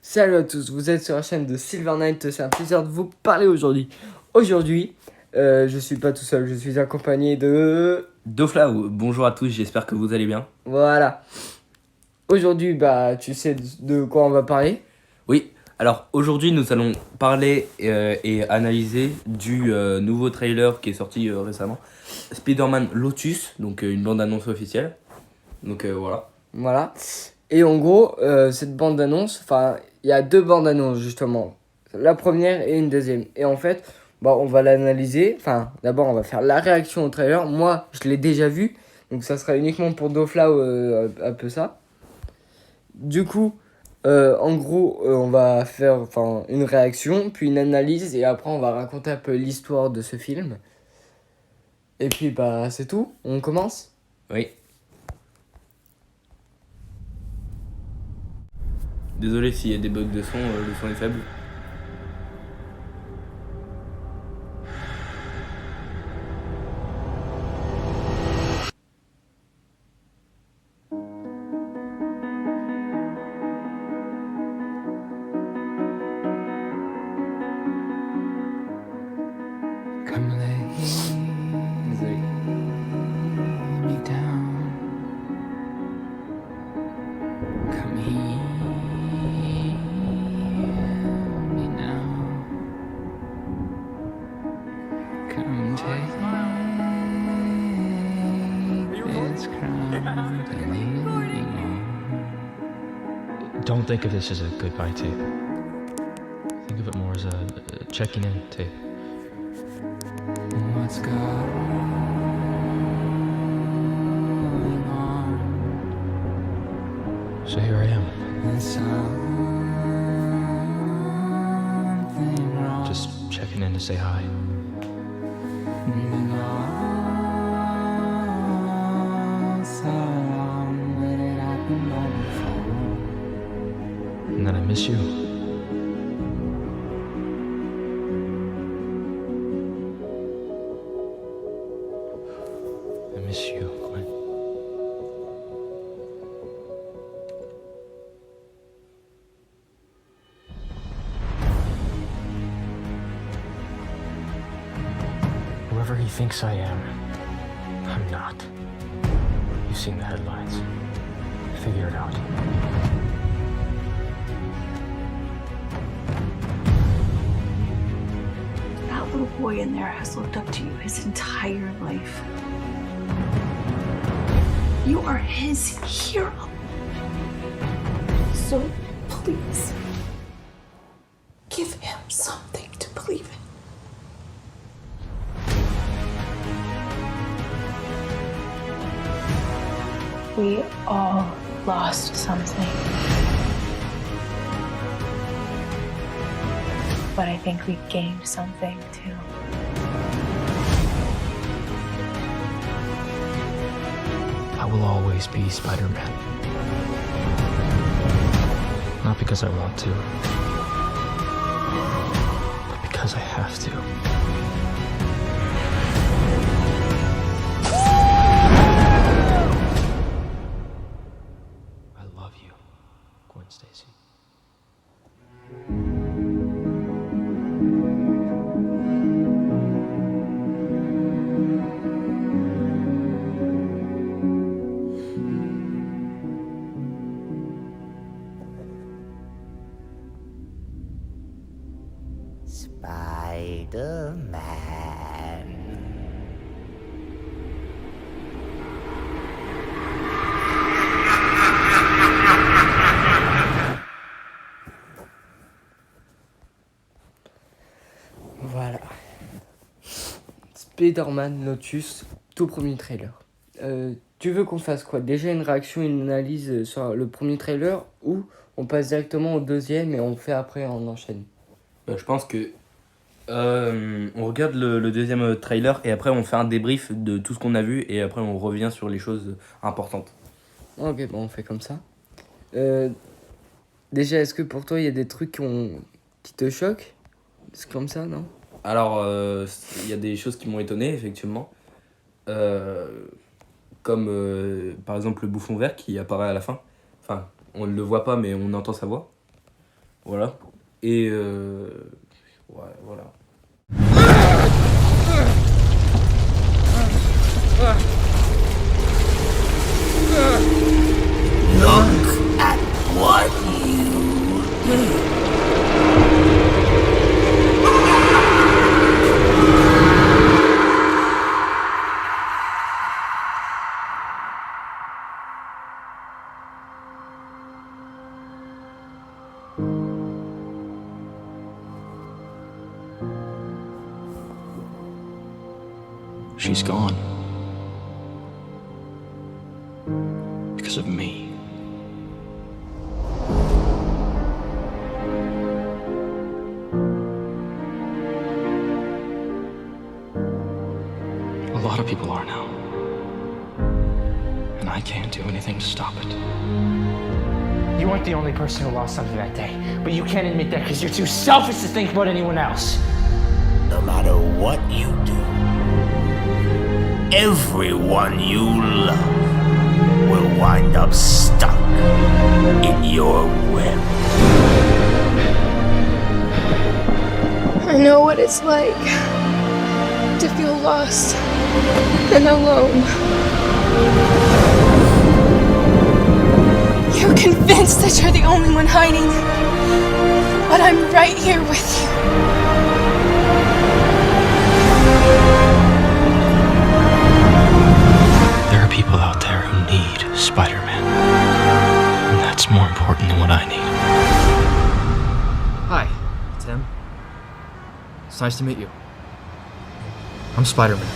Salut à tous, vous êtes sur la chaîne de Silver Knight, c'est un plaisir de vous parler aujourd'hui. Aujourd'hui, je suis pas tout seul, je suis accompagné de... Doflaou, bonjour à tous, j'espère que vous allez bien. Voilà. Aujourd'hui, tu sais de quoi on va parler? Oui, alors aujourd'hui nous allons parler et analyser du nouveau trailer qui est sorti récemment, Spider-Man Lotus, donc une bande-annonce officielle. Donc voilà. Voilà. Et en gros, cette bande-annonce, enfin, il y a deux bandes-annonces justement. La première et une deuxième. Et en fait, on va l'analyser. Enfin, d'abord, on va faire la réaction au trailer. Moi, je l'ai déjà vu. Donc, ça sera uniquement pour Dofla un peu ça. Du coup, en gros, on va faire une réaction, puis une analyse, et après, on va raconter un peu l'histoire de ce film. Et puis, c'est tout. On commence? Oui. Désolé s'il y a des bugs de son, le son est faible. Désolé. Me down. Come hear me now. Come take this crown and leave me on. Don't think of this as a goodbye tape. Think of it more as a checking in tape. What's going on? So here I am, There's something wrong. just checking in to say hi. Been lost so long, but it happened all before. And then I miss you. I miss you, Gwen. Whoever he thinks I am, I'm not. You've seen the headlines. Figure it out. That little boy in there has looked up to you his entire life. You are his hero. So please, give him something to believe in. We all lost something. But I think we gained something too. I will always be Spider-Man. Not because I want to, but because I have to. I love you, Gwen Stacy. Spider-Man. Voilà. Spider-Man Lotus, tout premier trailer. Tu veux qu'on fasse quoi? Déjà une réaction, une analyse sur le premier trailer ou on passe directement au deuxième et on fait après, on enchaîne? Je pense que on regarde le deuxième trailer et après on fait un débrief de tout ce qu'on a vu et après on revient sur les choses importantes. Ok, on fait comme ça. Déjà, est-ce que pour toi il y a des trucs qui te choquent? C'est comme ça, non? Alors, il y a des choses qui m'ont étonné, effectivement. Comme par exemple le bouffon vert qui apparaît à la fin. Enfin, on ne le voit pas, mais on entend sa voix. Voilà. Et ouais, voilà. She's gone. Because of me. A lot of people are now. And I can't do anything to stop it. You weren't the only person who lost something that day, but you can't admit that because you're too selfish to think about anyone else. No matter what you do, everyone you love will wind up stuck in your web. I know what it's like to feel lost and alone. You're convinced that you're the only one hiding, but I'm right here with you. There are people out there who need Spider-Man. And that's more important than what I need. Hi, Tim. It's nice to meet you. I'm Spider-Man.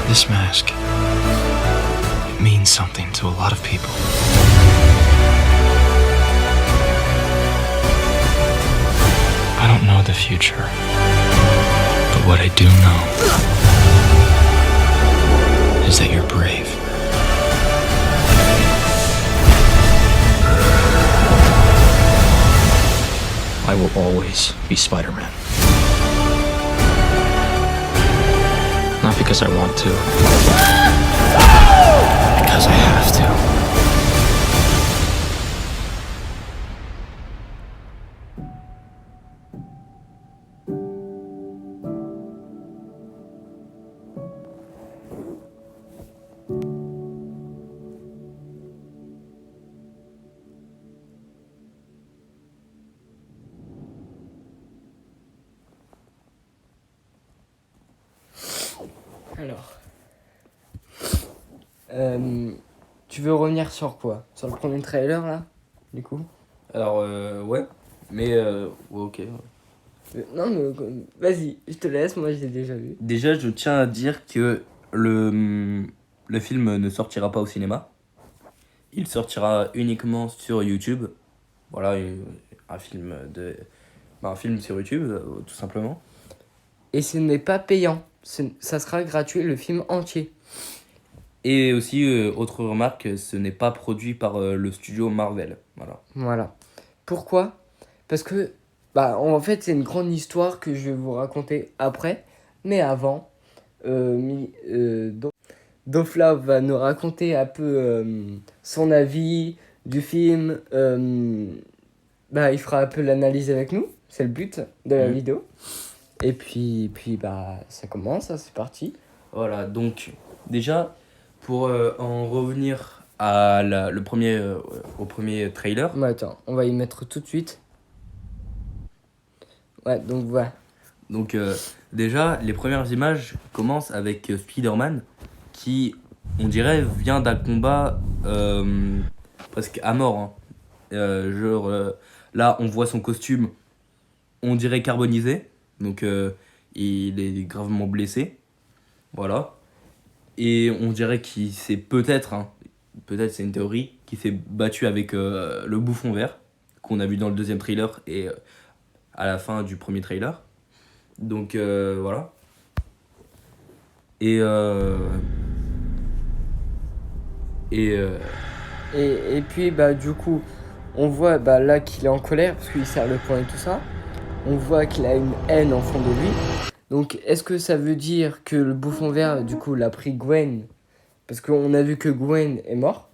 This mask, it means something to a lot of people. I don't know the future, but what I do know is that you're brave. I will always be Spider-Man. Not because I want to, because I have to. Alors. Tu veux revenir sur quoi? Sur le premier trailer là? Du coup? Alors, ouais. Mais, ouais, ok. Non, mais vas-y, je te laisse, moi j'ai déjà vu. Déjà, je tiens à dire que le film ne sortira pas au cinéma. Il sortira uniquement sur YouTube. Voilà, un film un film sur YouTube, tout simplement. Et ce n'est pas payant, ça sera gratuit le film entier. Et aussi, autre remarque, ce n'est pas produit par le studio Marvel. Voilà. Voilà. Pourquoi? Parce que, en fait, c'est une grande histoire que je vais vous raconter après. Mais avant, Dofla va nous raconter un peu son avis du film. Il fera un peu l'analyse avec nous. C'est le but de la vidéo. Et puis, ça commence, hein, c'est parti. Voilà, donc, déjà, pour en revenir à au premier trailer. Mais attends, on va y mettre tout de suite. Ouais, donc voilà. Donc, déjà, les premières images commencent avec Spider-Man qui, on dirait, vient d'un combat presque à mort. Hein. Là, on voit son costume, on dirait carbonisé. Donc, il est gravement blessé. Voilà. Et on dirait qu'il s'est peut-être c'est une théorie, qu'il s'est battu avec le bouffon vert qu'on a vu dans le deuxième trailer et à la fin du premier trailer. Donc voilà. Et puis du coup, on voit bah, là qu'il est en colère parce qu'il serre le poing et tout ça. On voit qu'il a une haine en fond de lui. Donc, est-ce que ça veut dire que le bouffon vert, du coup, l'a pris Gwen? Parce qu'on a vu que Gwen est morte.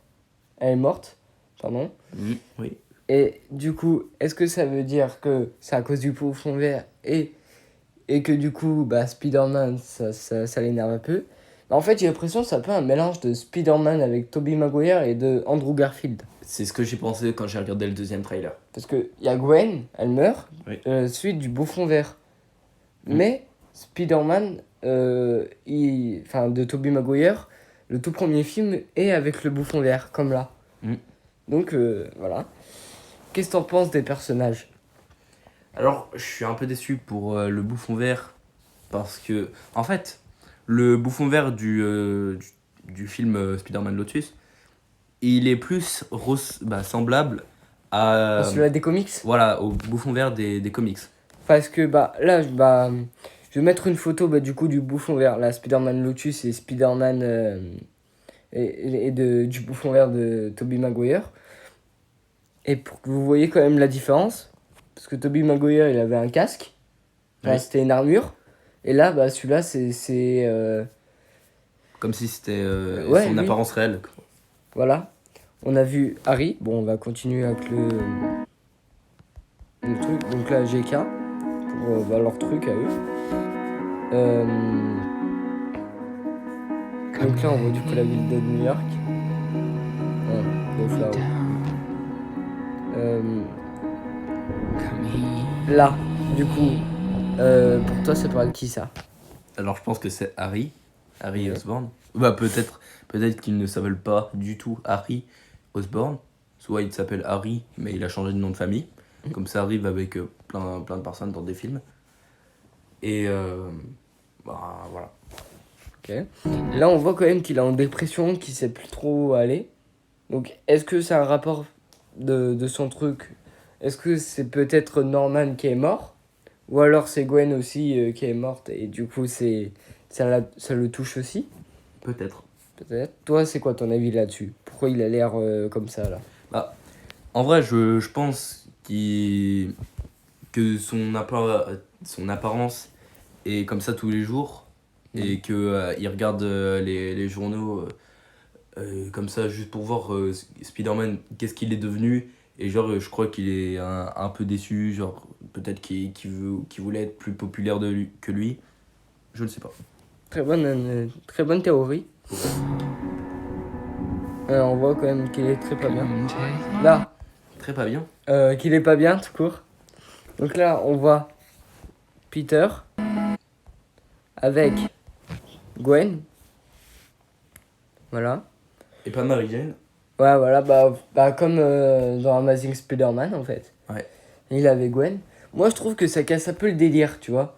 Elle est morte, pardon. Oui. Et du coup, est-ce que ça veut dire que c'est à cause du bouffon vert et que du coup, bah, Spider-Man, ça l'énerve un peu? Bah, en fait, j'ai l'impression que c'est un peu un mélange de Spider-Man avec Tobey Maguire et de Andrew Garfield. C'est ce que j'ai pensé quand j'ai regardé le deuxième trailer. Parce qu'il y a Gwen, elle meurt, Oui. suite du bouffon vert. Mm. Mais Spider-Man, de Tobey Maguire, le tout premier film est avec le bouffon vert, comme là. Mm. Donc voilà. Qu'est-ce que t'en penses des personnages? Alors, je suis un peu déçu pour le bouffon vert parce que, en fait, le bouffon vert du film Spider-Man Lotus, il est plus semblable à Celui-là des comics? voilà, au bouffon vert des comics. Parce que bah là, je vais mettre une photo bah, du coup du bouffon vert. Là, Spider-Man Lotus et Spider-Man du bouffon vert de Tobey Maguire. Et pour que vous voyez quand même la différence, parce que Tobey Maguire il avait un casque, enfin, Oui. c'était une armure, et là bah celui-là c'est Comme si c'était Ouais, son oui. apparence réelle. voilà. On a vu Harry, bon on va continuer avec le truc, donc là GK, pour leur truc à eux. Donc là on voit du coup la ville de New York. Donc là, là, du coup, pour toi, ça parle de qui ça? Alors, je pense que c'est Harry Ouais. Osborn. Bah, peut-être qu'il ne s'appelle pas du tout Harry Osborn. Soit il s'appelle Harry, mais il a changé de nom de famille. Comme ça arrive avec plein de personnes dans des films. Et voilà. Ok. Là, on voit quand même qu'il est en dépression, qu'il sait plus trop où aller. Donc, est-ce que c'est un rapport de son truc? Est-ce que c'est peut-être Norman qui est mort? Ou alors c'est Gwen aussi qui est morte et du coup ça le touche aussi? Peut-être. Peut-être. Toi, c'est quoi ton avis là-dessus? Pourquoi il a l'air comme ça là? Bah, en vrai, je pense que son apparence est comme ça tous les jours. Et que il regarde les journaux comme ça juste pour voir Spider-Man qu'est-ce qu'il est devenu, et genre je crois qu'il est un peu déçu, genre peut-être qu'il voulait être plus populaire que lui, je ne sais pas. Très bonne théorie. On voit quand même qu'il est très pas bien. Là, Très pas bien. qu'il est pas bien tout court. Donc là, on voit Peter avec Gwen. Voilà. Et pas Mary Jane. Ouais, voilà, bah comme dans Amazing Spider-Man en fait. Ouais. Il avait Gwen. Moi, je trouve que ça casse un peu le délire, tu vois.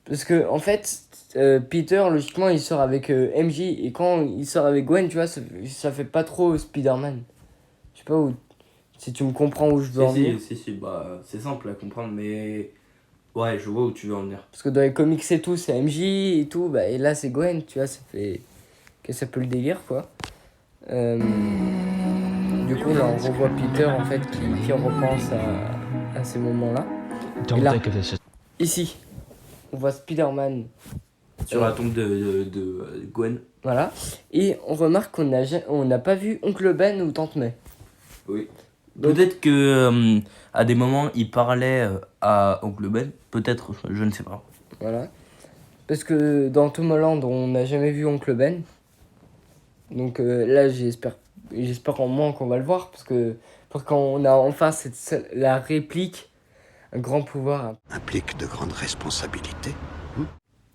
Parce que, en fait, Peter, logiquement, il sort avec MJ. Et quand il sort avec Gwen, tu vois, ça fait pas trop Spider-Man. Je sais pas où. Si tu me comprends où je veux en venir. Si, bah c'est simple à comprendre, mais ouais, je vois où tu veux en venir. Parce que dans les comics et tout, c'est MJ et tout. Bah, et là, c'est Gwen, tu vois, ça fait. Casse un peu le délire, quoi. Du coup, là, on revoit Peter, en fait, qui repense à ces moments-là. Don't là- think of this as Ici, on voit Spider-Man. Sur la tombe de Gwen. Voilà. Et on remarque qu'on n'a pas vu Oncle Ben ou Tante May. Oui. Donc- Peut-être que à des moments il parlait à Oncle Ben, peut-être, je ne sais pas. Voilà. Parce que dans Tom Holland, on n'a jamais vu Oncle Ben. Donc là, j'espère en moins qu'on va le voir. Parce qu'on a enfin la réplique, un grand pouvoir. Implique de grandes responsabilités.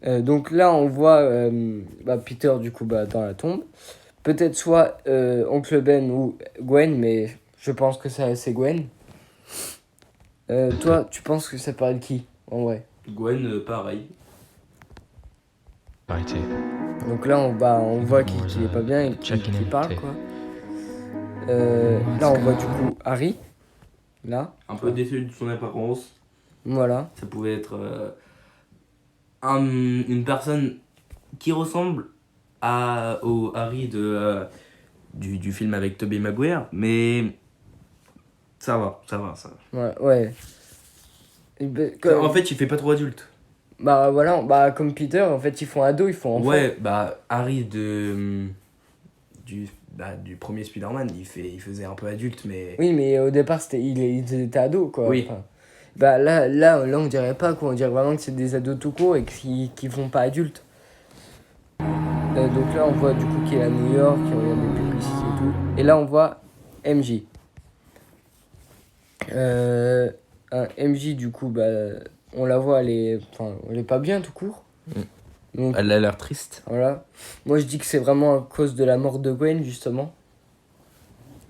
Donc là, on voit Peter, du coup, dans la tombe. Peut-être soit Oncle Ben ou Gwen, mais je pense que c'est Gwen. Toi, tu penses que ça parle de qui, en vrai? Gwen, pareil. IT. Donc là, on voit qu'il est pas bien et qu'il parle, quoi. Là, on voit du coup Harry. Là, Un peu déçu de son apparence. voilà. Ça pouvait être une personne qui ressemble au Harry du film avec Tobey Maguire, mais Ça va. Ouais. Et ben, comme- En fait, il fait pas trop adulte. Bah voilà, bah comme Peter, en fait, ils font ado, ils font enfant. Ouais, bah Harry du premier Spider-Man, il faisait un peu adulte, mais... Oui, mais au départ, ils étaient ados, quoi. Oui. Enfin, bah là, on dirait pas, quoi. On dirait vraiment que c'est des ados tout court et qui font pas adultes. Donc là, on voit du coup qu'il est à New York, il regarde des publicités et tout. Et là, on voit MJ. Un MJ, du coup, bah, on la voit, elle est pas bien tout court. Donc, Elle a l'air triste. voilà. Moi, je dis que c'est vraiment à cause de la mort de Gwen, justement.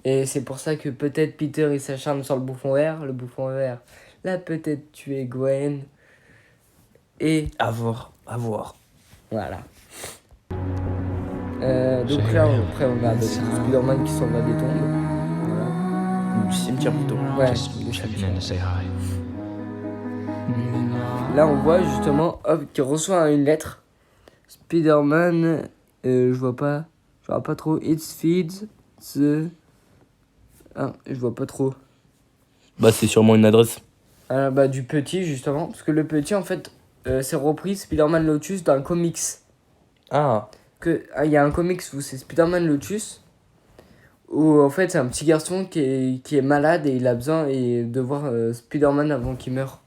Et c'est pour ça que peut-être Peter, il s'acharne sur le bouffon vert. Le bouffon vert, là, peut-être tuer Gwen. Et À voir. voilà. Donc là, après, on a Spider-Man qui s'en va des tombes. Voilà. Du cimetière plutôt. Ouais, Just le checking cimetière. in to say hi. Là, on voit justement, hop, qu'il reçoit une lettre. Spider-Man, je vois pas trop. It feeds the... Ah, je vois pas trop. Bah, c'est sûrement une adresse. Ah, bah, du petit, justement. Parce que le petit, en fait, c'est repris Spider-Man Lotus d'un comics. Ah. Il y a un comics où c'est Spider-Man Lotus. Où, en fait, c'est un petit garçon qui est malade et il a besoin de voir Spider-Man avant qu'il meure.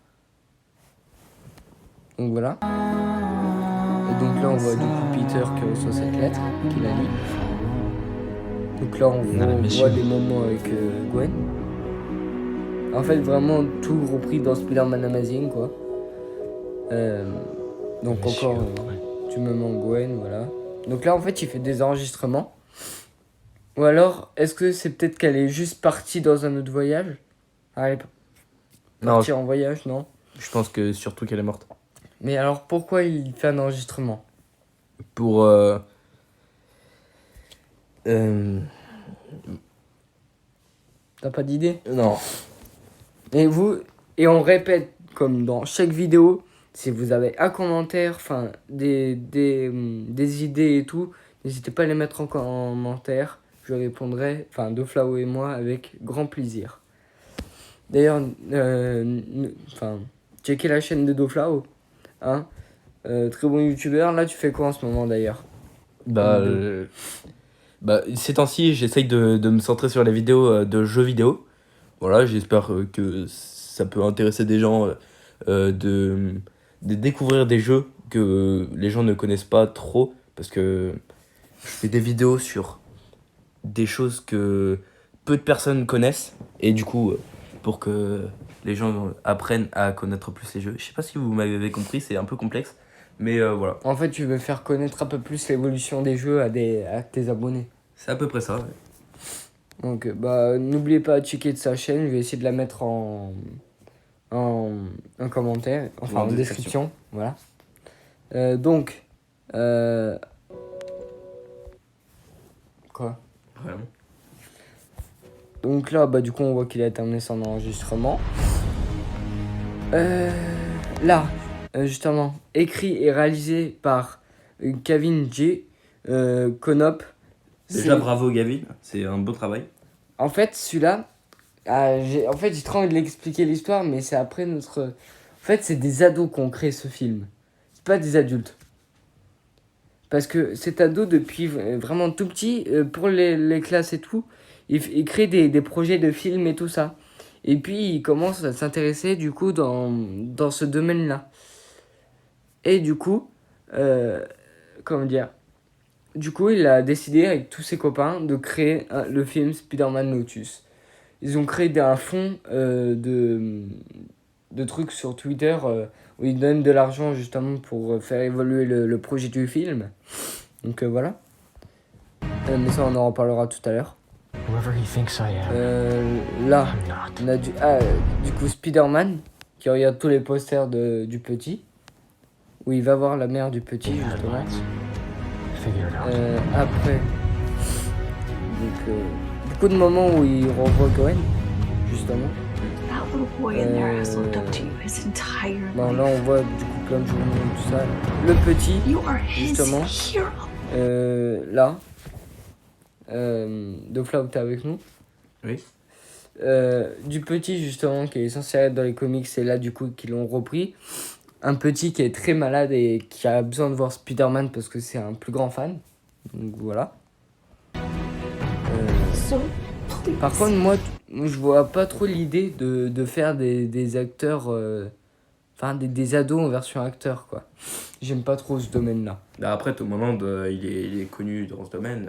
Donc voilà. Et donc là, on voit du coup Peter qui reçoit cette lettre, qu'il a lit. Donc là, on voit des moments avec Gwen. En fait, vraiment tout repris dans Spider-Man Amazing, quoi. Donc encore, tu me manques Gwen, voilà. Donc là, en fait, il fait des enregistrements. Ou alors, est-ce que c'est peut-être qu'elle est juste partie dans un autre voyage? Ah, elle est Non, partie en voyage, non? je pense que surtout qu'elle est morte. Mais alors, pourquoi il fait un enregistrement? Pour... T'as pas d'idée? Non. Et on répète, comme dans chaque vidéo, si vous avez un commentaire, enfin, des idées et tout, n'hésitez pas à les mettre en commentaire. Je répondrai, enfin, Doflao et moi, avec grand plaisir. D'ailleurs, checkez la chaîne de Doflao. Hein, très bon youtubeur. Là, tu fais quoi en ce moment, d'ailleurs? Bah, ces temps-ci, j'essaye de me centrer sur les vidéos de jeux vidéo. Voilà, j'espère que ça peut intéresser des gens de découvrir des jeux que les gens ne connaissent pas trop. Parce que je fais des vidéos sur des choses que peu de personnes connaissent. Et du coup, pour que les gens apprennent à connaître plus les jeux. Je sais pas si vous m'avez compris, c'est un peu complexe. Mais voilà. En fait, tu veux faire connaître un peu plus l'évolution des jeux à tes abonnés. C'est à peu près ça. Ouais. Donc, bah, n'oubliez pas de checker de sa chaîne. Je vais essayer de la mettre en commentaire, enfin en description. Voilà. Donc, quoi? Vraiment. Donc là, bah, du coup, on voit qu'il a terminé son enregistrement. Là, justement, écrit et réalisé par Kevin J. Konop. Déjà, bravo Gavin, c'est un beau travail. En fait, celui-là, j'ai trop envie de l'expliquer l'histoire, mais c'est après notre... En fait, c'est des ados qui ont créé ce film. C'est pas des adultes. Parce que cet ado, depuis vraiment tout petit, pour les classes et tout, il crée des projets de films et tout ça. Et puis, il commence à s'intéresser, du coup, dans ce domaine-là. Et du coup, comment dire... Du coup, il a décidé avec tous ses copains de créer le film Spider-Man Lotus. Ils ont créé un fonds de trucs sur Twitter où ils donnent de l'argent justement pour faire évoluer le projet du film. Donc voilà. Mais ça, on en reparlera tout à l'heure. Whoever he thinks I am, Là, I'm not. on a du coup Spider-Man qui regarde tous les posters du petit. Où il va voir la mère du petit justement. Figure it out. Après, donc, beaucoup de moments où il revoit Gwen, justement. That little boy in there has looked up to you his entire Bon, là, life. on voit du coup plein de journaux et tout ça. Le petit, You are his justement. hero. là. De Flau, t'es avec nous? Oui. du petit justement qui est censé être dans les comics, c'est là du coup qu'ils l'ont repris. Un petit qui est très malade et qui a besoin de voir Spider-Man parce que c'est un plus grand fan. Donc voilà. So, please. Par contre, moi, je vois pas trop l'idée de faire des acteurs. Enfin, des ados en version acteur, quoi. J'aime pas trop ce domaine-là. Bah, après, Tom Holland, il est connu dans ce domaine.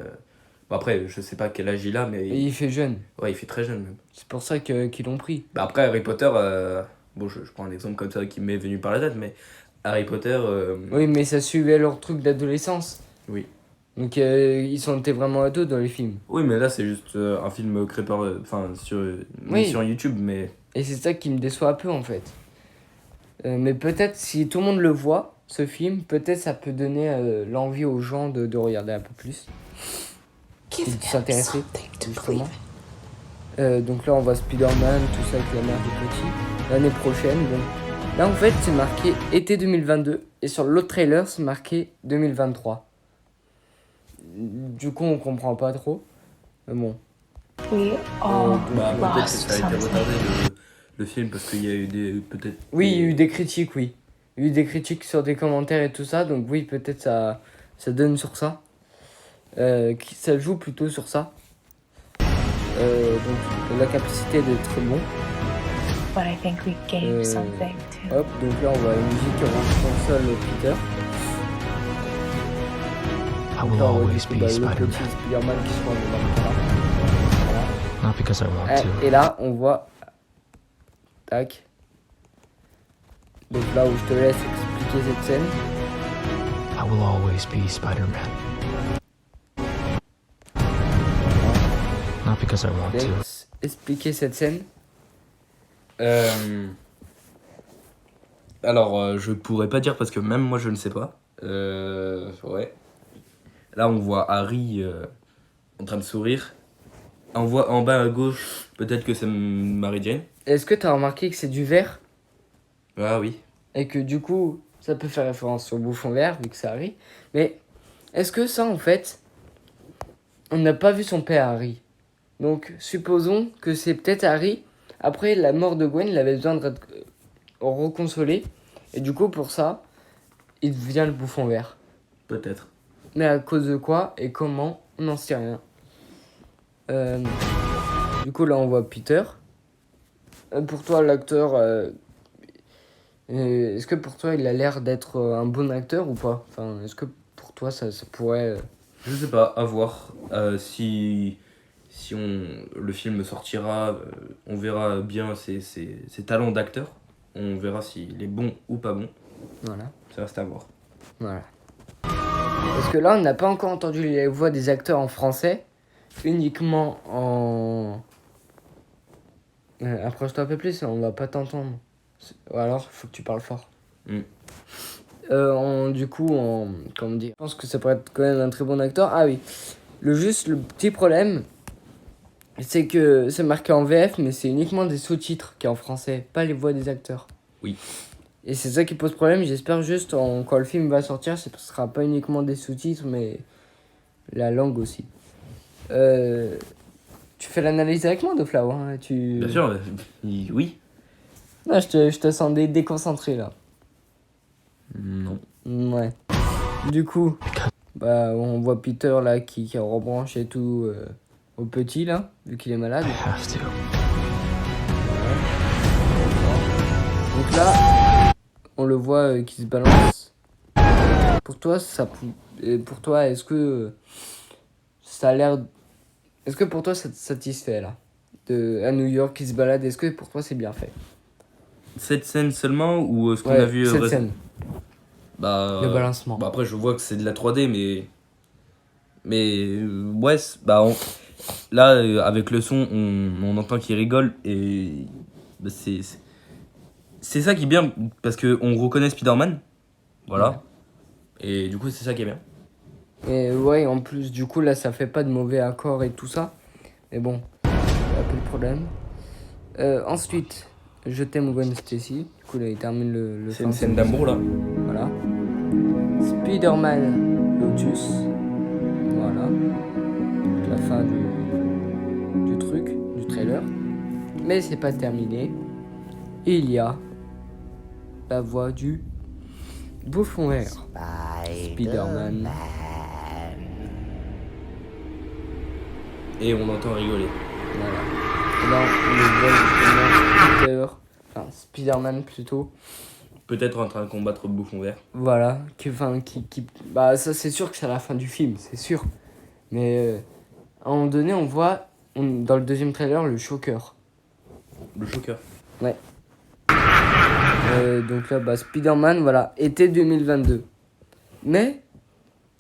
Bon, après, je sais pas quel âge il a, mais Et il fait jeune. ouais, il fait très jeune même. C'est pour ça qu'ils l'ont pris. Bah, après, Harry Potter, bon, je prends un exemple comme ça qui m'est venu par la tête, mais Harry Potter, Oui, mais ça suivait leur truc d'adolescence. oui. Donc, ils étaient vraiment ados dans les films. Oui, mais là, c'est juste un film créé par. Enfin, Oui. sur YouTube, mais. Et c'est ça qui me déçoit un peu, en fait. Mais peut-être, si tout le monde le voit, ce film, peut-être ça peut donner l'envie aux gens de regarder un peu plus. Give de him s'intéresser, something to justement. believe in. Donc là, on voit Spider-Man, tout ça avec la mère du petit. L'année prochaine, bon. Là, en fait, c'est marqué été 2022. Et sur l'autre trailer, c'est marqué 2023. Du coup, on comprend pas trop. Mais bon. We all Bah, peut-être que lost ça a été something. retardé le film parce qu'il y a eu des. Peut-être. Oui, il y a eu des critiques, oui. Il y a eu des critiques sur des commentaires et tout ça. Donc oui, peut-être ça donne sur ça. Ça joue plutôt sur ça. Donc la capacité d'être bon. But I think we gave something to. Hop, donc là on voit la musique en console Peter. I Donc will là, on voit always du coup, be le Spider-Man. petit Spider-Man qui se rend dans le Not because I want to. Et là on voit. Tac. Donc là où je te laisse expliquer cette scène. I will always be Spider-Man. Not because I want to. Expliquer cette scène. Alors, je pourrais pas dire parce que même moi je ne sais pas. Ouais. Là, on voit Harry en train de sourire. On voit en bas à gauche, peut-être que c'est Mary Jane. Est-ce que tu as remarqué que c'est du vert? Ah oui. Et que du coup, ça peut faire référence au bouffon vert, vu que c'est Harry. Mais est-ce que ça, en fait, on n'a pas vu son père, Harry? Donc, supposons que c'est peut-être Harry. Après la mort de Gwen, il avait besoin de reconsoler. Et du coup, pour ça, il devient le bouffon vert. Peut-être. Mais à cause de quoi et comment, on n'en sait rien. Du coup, là, on voit Peter. Pour toi, l'acteur... est-ce que pour toi, il a l'air d'être un bon acteur ou pas? Enfin, est-ce que pour toi, ça pourrait... Je sais pas, à voir. Si le film sortira, on verra bien ses talents d'acteur. On verra s'il est bon ou pas bon. Voilà. Ça reste à voir. Voilà. Parce que là, on n'a pas encore entendu les voix des acteurs en français. Uniquement en... Approche-toi un peu plus, on va pas t'entendre. Ou alors, il faut que tu parles fort. Du coup, comment dire, je pense que ça pourrait être quand même un très bon acteur. Ah oui, le petit problème, c'est que c'est marqué en VF, mais c'est uniquement des sous-titres qui est en français, pas les voix des acteurs. Oui. Et c'est ça qui pose problème. J'espère juste, quand le film va sortir, ce sera pas uniquement des sous-titres, mais la langue aussi. Tu fais l'analyse avec moi de Flower, hein, Bien sûr, oui. Non, je te sens déconcentré là. Non. Ouais. Du coup, bah, on voit Peter là qui rebranche et tout au petit là, vu qu'il est malade. I have to. Donc là, on le voit qui se balance. Pour toi, est-ce que ça a l'air... Est-ce que pour toi ça te satisfait là à New York qui se balade, est-ce que pour toi c'est bien fait? Cette scène seulement ou ce qu'on Ouais, a vu cette scène, Bah, le balancement. bah après je vois que c'est de la 3D mais ouais là avec le son on entend qu'il rigole et bah, c'est ça qui est bien parce que on reconnaît Spider-Man, voilà, et du coup c'est ça qui est bien. Et ouais, en plus du coup là ça fait pas de mauvais accords et tout ça, mais bon, c'est un peu le problème. Ensuite, je t'aime Gwen Stacy. Du coup là il termine le C'est une scène d'amour là. Voilà. Spider-Man Lotus. Voilà. Donc, la fin du truc, du trailer. Mais c'est pas terminé. Il y a la voix du bouffon vert. Spider-Man. Et on entend rigoler. Voilà. Et là, on le voit justement Peter, enfin Spider-Man plutôt. Peut-être en train de combattre le bouffon vert. Voilà. Bah, ça, c'est sûr que c'est à la fin du film, c'est sûr. Mais à un moment donné, on voit dans le deuxième trailer le Shocker. Le Shocker. Ouais. Donc là, bah, Spider-Man, voilà, été 2022. Mais,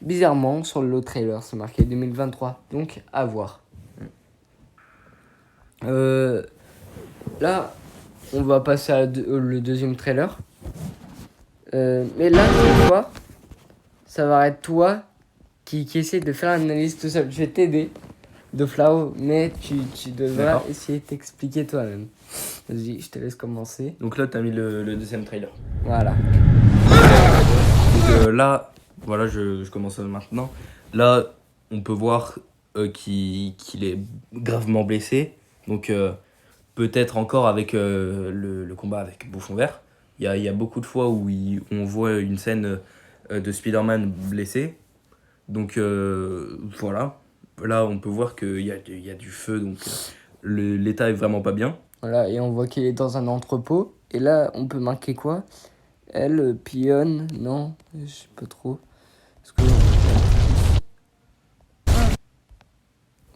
bizarrement, sur le trailer, c'est marqué 2023. Donc, à voir. Là, on va passer à le deuxième trailer. Mais là, cette fois, ça va être toi qui essaie de faire l'analyse tout seul. Je vais t'aider de Flau, mais tu devras D'accord. essayer de t'expliquer toi-même. Vas-y, je te laisse commencer. Donc là, t'as mis le deuxième trailer. Voilà. Donc là, voilà, je commence maintenant. Là, on peut voir qu'il est gravement blessé. Donc peut-être encore avec le combat avec Bouffon Vert. Il y a beaucoup de fois où on voit une scène de Spider-Man blessé. Donc voilà. Là, on peut voir qu'il y a du feu. Donc l'état est vraiment pas bien. Voilà, et on voit qu'il est dans un entrepôt. Et là, on peut marquer quoi? Elle, Pion, non, je sais pas trop. Parce que...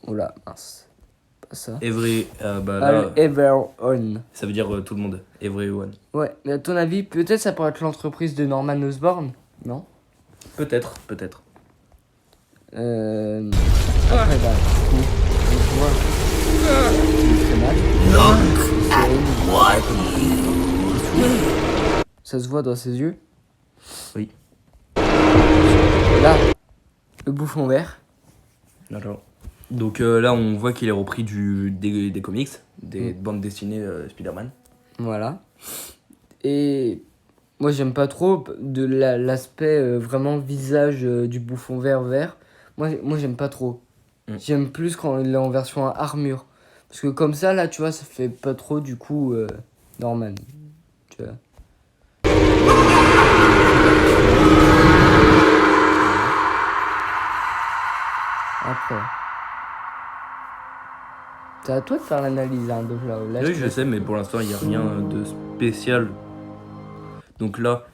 Oula, mince. Pas ça. Every, bah là, Everyone. ça veut dire tout le monde. Everyone. Ouais, mais à ton avis, peut-être ça pourrait être l'entreprise de Norman Osborn? Non? Peut-être. Après, bah, du coup, on voit qu'il fait mal. Ça se voit dans ses yeux. Oui. Là, le bouffon vert. Alors. Donc là, on voit qu'il est repris des comics, des bandes dessinées Spider-Man. Voilà. Et moi, j'aime pas trop de l'aspect vraiment visage du bouffon vert. Moi, j'aime pas trop. J'aime plus quand il est en version armure. Parce que comme ça, là, tu vois, ça fait pas trop, du coup, Norman. Tu vois. Après. C'est à toi de faire l'analyse, hein, de là. Oui, je sais, mais pour l'instant, il n'y a rien de spécial. Donc là,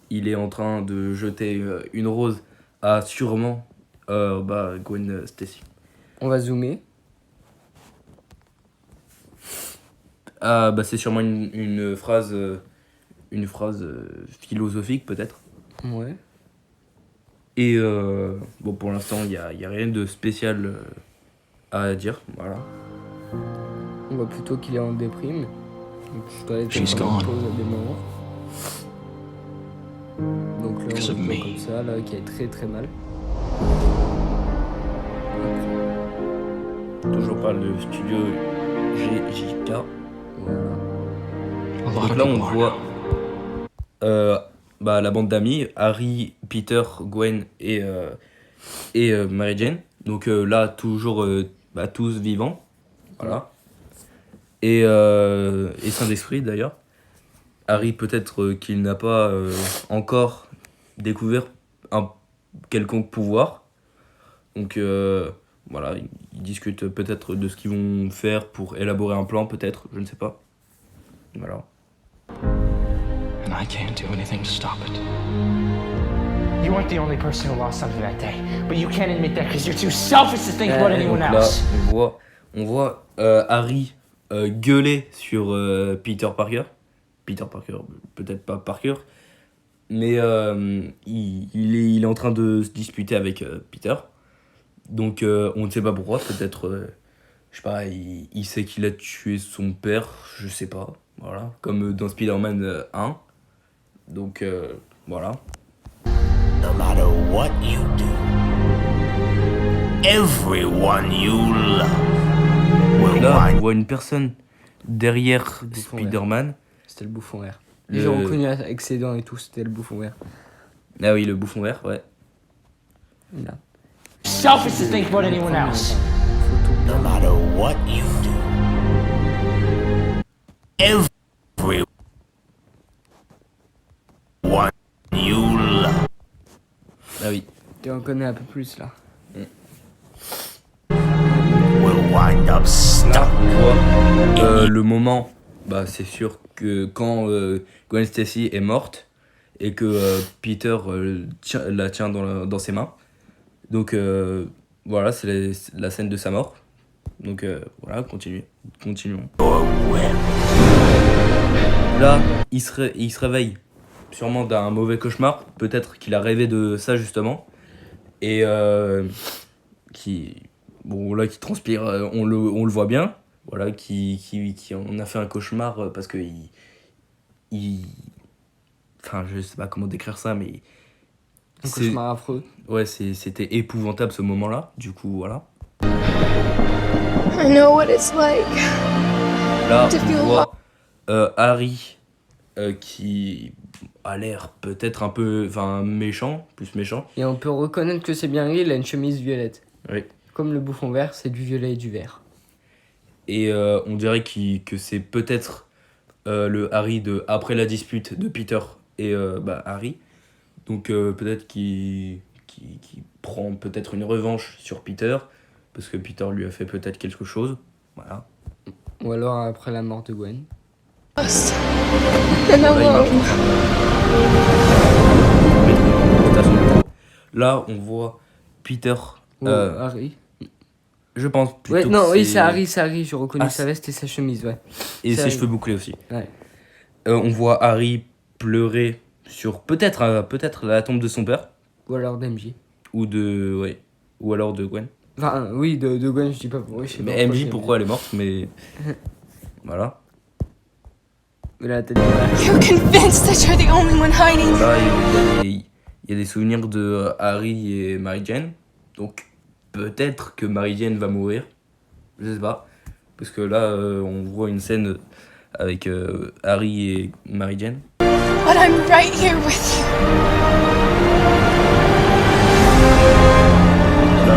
il est en train de jeter une rose à sûrement Gwen Stacy. On va zoomer. C'est sûrement une phrase philosophique, peut-être. Ouais. Et bon, pour l'instant, il y a rien de spécial à dire. Voilà. On voit plutôt qu'il est en déprime. Donc je dois aller She's faire une gone. pause à des moments. Donc là, Because on of le voit me. comme ça, là, qui est très très mal. Toujours par le studio GJK. Voilà. A lot Donc of là, on people are voit now. la bande d'amis, Harry, Peter, Gwen et Mary Jane. Donc là, toujours tous vivants. Voilà. Et Saint-Esprit, d'ailleurs. Harry, peut-être qu'il n'a pas encore découvert un quelconque pouvoir. Donc voilà, ils discutent peut-être de ce qu'ils vont faire pour élaborer un plan, peut-être, je ne sais pas. Voilà. And I can't do anything to stop it. You weren't the only person who lost something that day, but you can't admit that because you're too selfish to think about Et anyone donc là, else. on voit Harry gueuler sur Peter Parker. Peter Parker, peut-être pas Parker, mais il est en train de se disputer avec Peter. Donc on ne sait pas pourquoi, peut-être, je sais pas, il sait qu'il a tué son père, je sais pas, voilà, comme dans Spider-Man 1. Donc voilà. No matter what you do, everyone you love will Là, on wind voit une personne derrière bouffon Spider-Man. C'était le bouffon vert. Le- J'ai reconnu avec ses dents et tout, c'était le bouffon vert. Ah oui, le bouffon vert, ouais. Là. Selfish to think about anyone else. no matter what you do, everyone you love Ah oui. Tu en connais un peu plus là. will wind up stuck Là, on voit le moment, bah c'est sûr que quand Gwen Stacy est morte et que Peter la tient dans ses mains. Donc voilà, c'est la scène de sa mort. Donc voilà, continuons. your web. Là, il se réveille sûrement d'un mauvais cauchemar. Peut-être qu'il a rêvé de ça justement. Et qui transpire, on le voit bien. Voilà, qui en a fait un cauchemar parce que enfin, je sais pas comment décrire ça, mais Un cauchemar affreux. ouais, c'était épouvantable ce moment-là. Du coup, voilà. I know what it's like. Là, To on feel voit Harry qui a l'air peut-être un peu, enfin, plus méchant. Et on peut reconnaître que c'est bien lui, il a une chemise violette. Oui. Comme le bouffon vert, c'est du violet et du vert. Et on dirait que c'est peut-être le Harry de après la dispute de Peter et Harry. Donc peut-être qu'il prend peut-être une revanche sur Peter parce que Peter lui a fait peut-être quelque chose. Voilà. Ou alors après la mort de Gwen. Us. Là, And il marche alone. Là, on voit Peter. Ou Harry. Je pense plutôt. Ouais, que non, oui, c'est Harry, j'ai reconnu Ah, sa veste et sa chemise, ouais. Et c'est ses Harry. cheveux bouclés aussi. Ouais. On voit Harry pleurer sur peut-être la tombe de son père Ou alors d'MJ. ou alors de Gwen. Enfin, oui, de Gwen, je dis pas. Oui, je sais pas Mais MJ, j'ai pourquoi elle est morte, mais voilà. mis. Là, t'as dit. You're convinced that you're the only one hiding. Là, il y a des souvenirs de Harry et Mary Jane. Donc, peut-être que Mary Jane va mourir. Je sais pas. Parce que là, on voit une scène avec Harry et Mary Jane. But I'm right here with you. Là,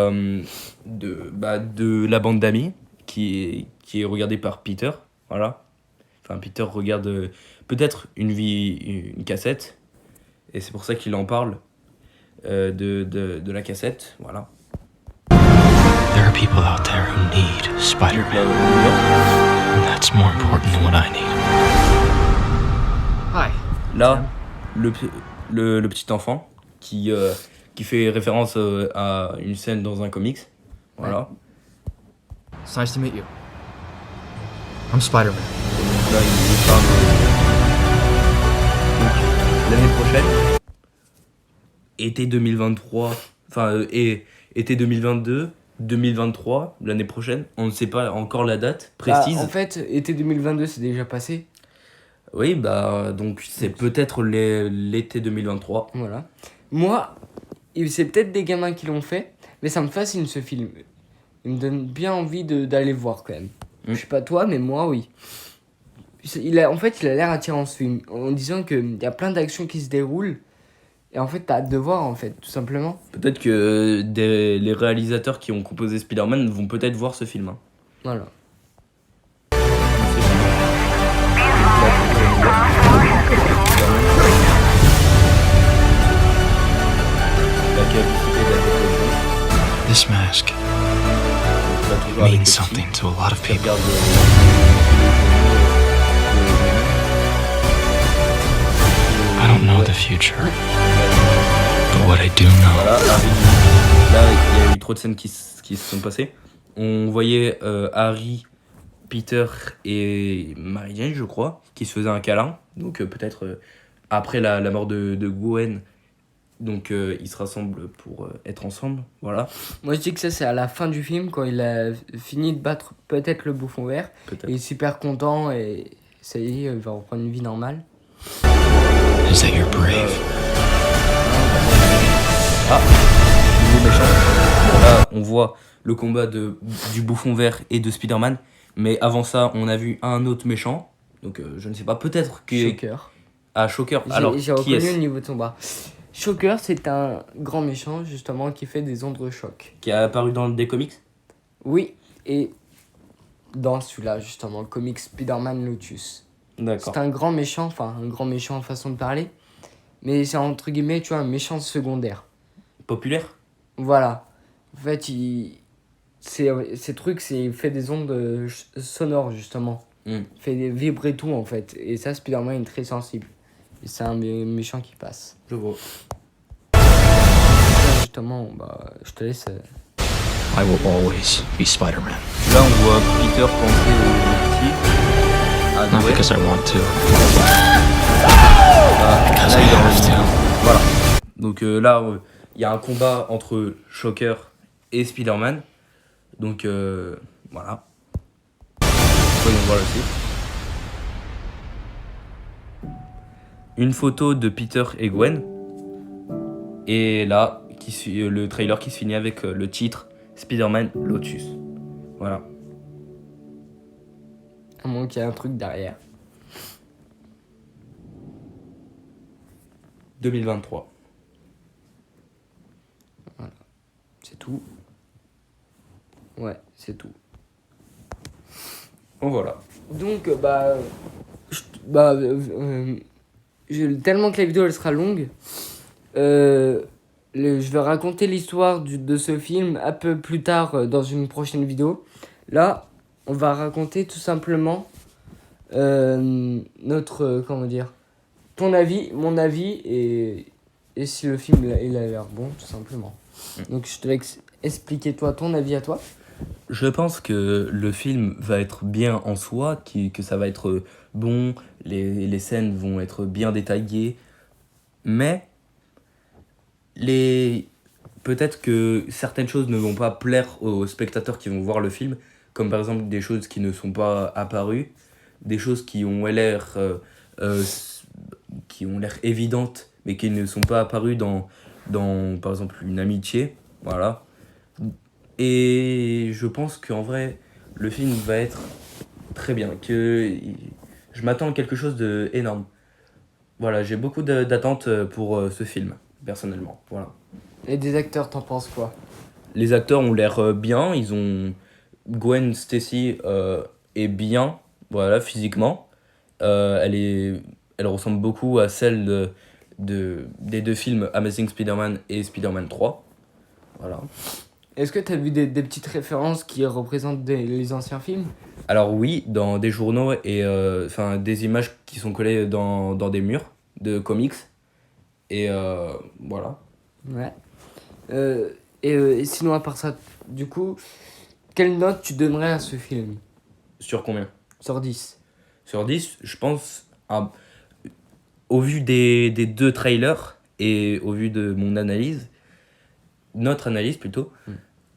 une vidéo de la bande d'amis qui est regardée par Peter. Voilà. Enfin, Peter regarde peut-être une cassette. Et c'est pour ça qu'il en parle de la cassette. Voilà. There are people out there who need Spider-Man, and that's more important than what I need. Hi. Là, le petit enfant qui fait référence à une scène dans un comics. Voilà. It's nice to meet you. I'm Spider-Man. Là, il parle. Donc, l'année prochaine, été 2023, enfin, été 2022, 2023, l'année prochaine, on ne sait pas encore la date précise. En fait, été 2022, c'est déjà passé. Oui, donc c'est peut-être l'été 2023. Voilà. Moi, c'est peut-être des gamins qui l'ont fait, mais ça me fascine ce film. Il me donne bien envie d'aller le voir quand même. Je sais pas toi, mais moi, oui. En fait, il a l'air attirant ce film, en disant qu'il y a plein d'actions qui se déroulent. Et en fait, t'as hâte de voir, en fait, tout simplement. Peut-être que les réalisateurs qui ont composé Spider-Man vont peut-être voir ce film. Hein. Voilà. La capacité de la technologie. This mask Là, toujours avec le means petit something to a lot of qui people. regarde I don't know the future, but what I do know Voilà, Harry. Là, il y a eu trop de scènes qui se sont passées. On voyait Harry, Peter et Mary Jane, je crois, qui se faisaient un câlin. Donc peut-être après la mort de Gwen, donc ils se rassemblent pour être ensemble. Voilà, Moi, je dis que ça, c'est à la fin du film, quand il a fini de battre peut-être le bouffon vert. peut-être. Il est super content et ça y est, il va reprendre une vie normale. is that you're brave. Nouveau méchant. Bon, là, on voit le combat du bouffon vert et de Spider-Man. Mais avant ça, on a vu un autre méchant. Donc je ne sais pas, peut-être que... Shocker. Ah, Shocker. Alors, J'ai qui reconnu est-ce le niveau de son bras. Shocker, c'est un grand méchant, justement, qui fait des ondes de choc. qui a apparu dans des comics? Oui, et dans celui-là, justement, le comic Spider-Man Lotus. D'accord. C'est un grand méchant en façon de parler, mais c'est entre guillemets, tu vois, un méchant secondaire. Populaire? Voilà. En fait, ces trucs, il fait des ondes sonores, justement. Il fait vibrer tout, en fait. Et ça, Spider-Man est très sensible. Et c'est un méchant qui passe. Je vois. Justement, bah, je te laisse. I will always be Spider-Man. Là, on voit Peter penser au petit. À Not Noël. because I want to, because Là, I il est en- have to. Voilà. Donc là, il y a un combat entre Shocker et Spider-Man. Donc voilà. Voyons voir le site. Une photo de Peter et Gwen. Et là, le trailer qui se finit avec le titre Spider-Man Lotus. Voilà. À moins qu'il y ait un truc derrière. 2023. C'est tout. Ouais, c'est tout. Bon, voilà. Donc, tellement que la vidéo elle sera longue, je vais raconter l'histoire de ce film un peu plus tard dans une prochaine vidéo. Là, on va raconter tout simplement comment dire, ton avis, mon avis et si le film il a l'air bon, tout simplement. Donc, je te laisse expliquer toi ton avis à toi. Je pense que le film va être bien en soi, que ça va être bon, les scènes vont être bien détaillées, mais peut-être que certaines choses ne vont pas plaire aux spectateurs qui vont voir le film, comme par exemple des choses qui ne sont pas apparues, des choses qui ont l'air évidentes, mais qui ne sont pas apparues dans par exemple une amitié, voilà. Et je pense qu'en vrai, le film va être très bien, que je m'attends à quelque chose d'énorme. Voilà, j'ai beaucoup d'attentes pour ce film, personnellement. Voilà. Et des acteurs, t'en penses quoi? Les acteurs ont l'air bien, ils ont... Gwen Stacy est bien, voilà, physiquement. Elle ressemble beaucoup à celle des deux films Amazing Spider-Man et Spider-Man 3. Voilà. Est-ce que tu as vu des petites références qui représentent les anciens films? Alors oui, dans des journaux et des images qui sont collées dans des murs de comics. Et voilà. Ouais. Et sinon, à part ça, du coup, quelle note tu donnerais à ce film? Sur combien? Sur 10. Sur 10, je pense, au vu des deux trailers et au vu de mon analyse, notre analyse plutôt,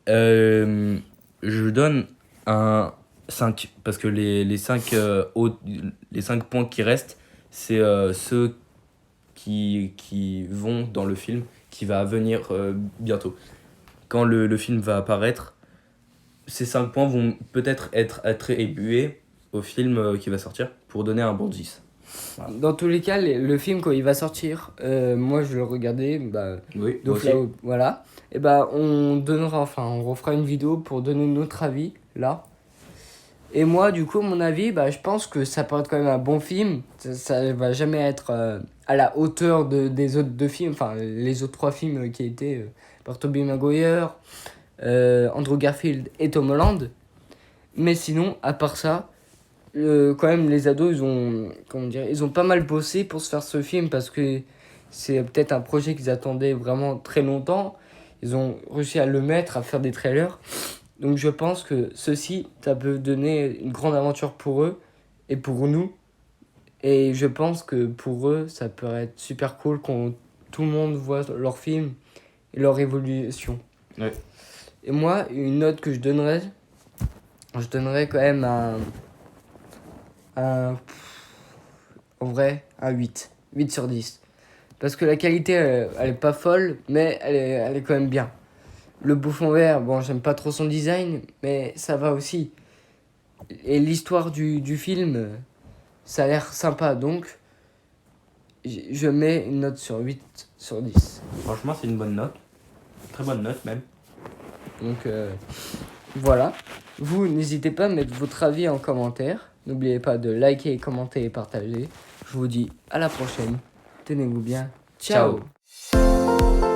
je donne un 5. Parce que les 5 points qui restent, c'est ceux qui vont dans le film, qui va venir bientôt. Quand le film va apparaître, ces 5 points vont peut-être être attribués au film qui va sortir pour donner un bon 10. Voilà. Dans tous les cas, le film, quand il va sortir, moi je vais le regarder. Oui, donc aussi. là, voilà. Et on refera une vidéo pour donner notre avis, là. Et moi, du coup, mon avis, je pense que ça peut être quand même un bon film. Ça va jamais être à la hauteur des autres deux films, enfin, les autres 3 films qui étaient par Tobey Maguire, Andrew Garfield et Tom Holland. Mais sinon, à part ça, quand même, les ados, ils ont pas mal bossé pour se faire ce film parce que c'est peut-être un projet qu'ils attendaient vraiment très longtemps. Ils ont réussi à le mettre, à faire des trailers. Donc je pense que ceci, ça peut donner une grande aventure pour eux et pour nous. Et je pense que pour eux, ça peut être super cool quand tout le monde voit leur film et leur évolution. Ouais. Et moi, une note que je donnerais quand même en vrai, un 8. 8 sur 10. Parce que la qualité, elle est pas folle, mais elle est quand même bien. Le bouffon vert, bon, j'aime pas trop son design, mais ça va aussi. Et l'histoire du film, ça a l'air sympa, donc je mets une note sur 8 sur 10. Franchement, c'est une bonne note. Très bonne note même. Donc voilà. Vous, n'hésitez pas à mettre votre avis en commentaire. N'oubliez pas de liker, commenter et partager. Je vous dis à la prochaine. Tenez-vous bien. Ciao. Ciao.